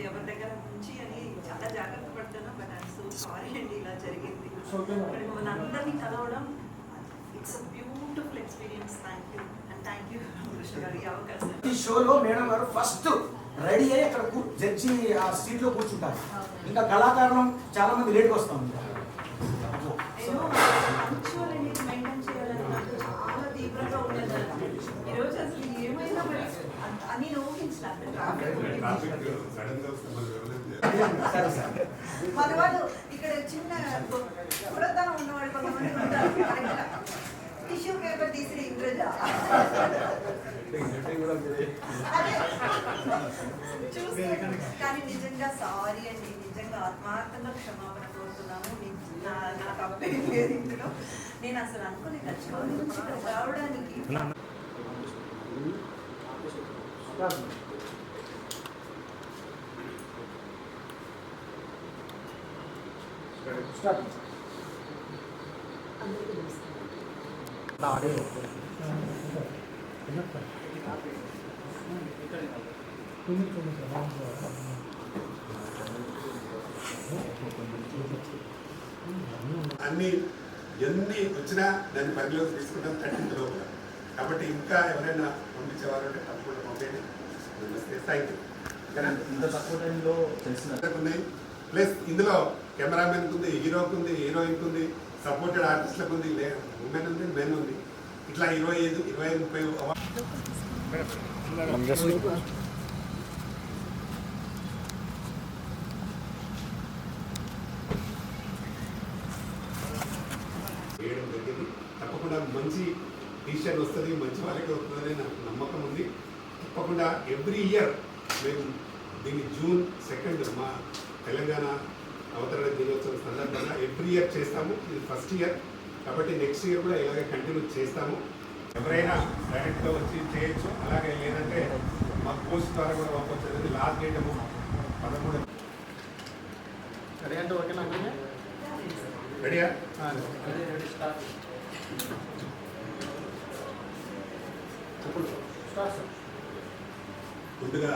ఎవరి దగ్గర నుంచి అని చాలా జాగ్రత్త పడుతున్నా. బట్ ఐఎమ్ సో సారీ అండి ఇలా జరిగింది. మన అందరినీ కలవడం it's a beautiful experience. Thank you Krishna గారు ఈ అవకాశం. ఈ షోలో మేడం గారు ఫస్ట్ రెడీ అయ్యి అక్కడ జడ్జి ఆ సీట్ లో కూర్చుంటారు. ఇంకా కళాకారులు చాలా మంది లేట్గా వస్తాం. పంక్చువల్ అనేది మెయింటైన్ చేయాలని నాకు చాలా తీవ్రంగా ఉండేదాన్ని. ఈరోజు అసలు ఏమైనా అని ఊహించలేదు. మన వాళ్ళు ఇక్కడ చిన్న పురతనం ఉన్నవాళ్ళు కొంతమంది ఉంటారు. టిష్యూ పేపర్ తీసి ఇంద్రజ చూస్తాను. కానీ నిజంగా సారీ అండి, నిజంగా ఆత్మార్థంగా క్షమాపణ కోరుతున్నాము. నాకు అప్పేం లేదు ఇందులో. నేను అసలు అనుకోలేదు ఖచ్చితంగా నుంచి ఇక్కడ రావడానికి. అన్ని ఎన్ని వచ్చినా దాన్ని పరిధిలోకి తీసుకుంటాం 13 లోపల. కాబట్టి ఇంకా ఎవరైనా పంపించేవారంటే తప్పకుండా పంపేయండి. నమస్తే, థ్యాంక్ యూ. ఇంత తక్కువ టైంలో ఉన్నాయి. ప్లస్ ఇందులో కెమెరామెన్కి ఉంది, హీరోకి ఉంది, హీరోయిన్కి ఉంది, సపోర్టెడ్ ఆర్టిస్ట్లకు ఉంది, ఉమెన్ ఉంది, మెన్ ఉంది. ఇట్లా 25, 30 వేయడం జరిగింది. తప్పకుండా మంచి డిసిషన్ వస్తుంది, మంచి వాళ్ళకి వస్తుందని నాకు నమ్మకం ఉంది. తప్పకుండా ఎవ్రీ ఇయర్ మేము దీన్ని June 2 మా తెలంగాణ అవతరణ దినోత్సవం సందర్భంగా ఎవ్రీ ఇయర్ చేస్తాము. ఇది ఫస్ట్ ఇయర్ కాబట్టి నెక్స్ట్ ఇయర్ కూడా ఇలాగే కంటిన్యూ చేస్తాము. ఎవరైనా డైరెక్ట్గా వచ్చి చేయొచ్చు, అలాగే లేదంటే మా పోస్ట్ ద్వారా కూడా పంపొచ్చు. అనేది లాస్ట్ డేట్ ఏమో 13. రెడీ అంటే ఓకేనా? రెడీయా? ముందుగా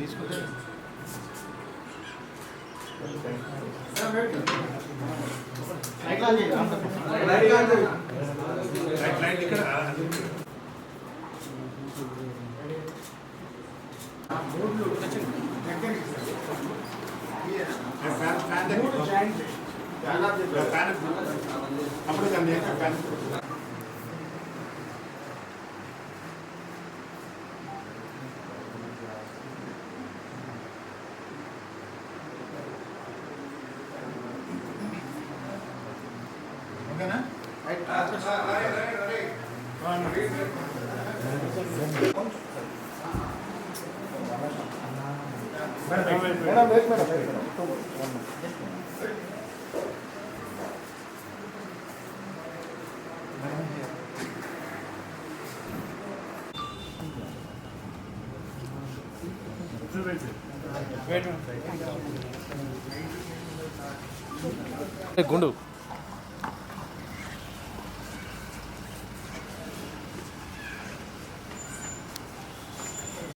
తీసుకుంటే గుండు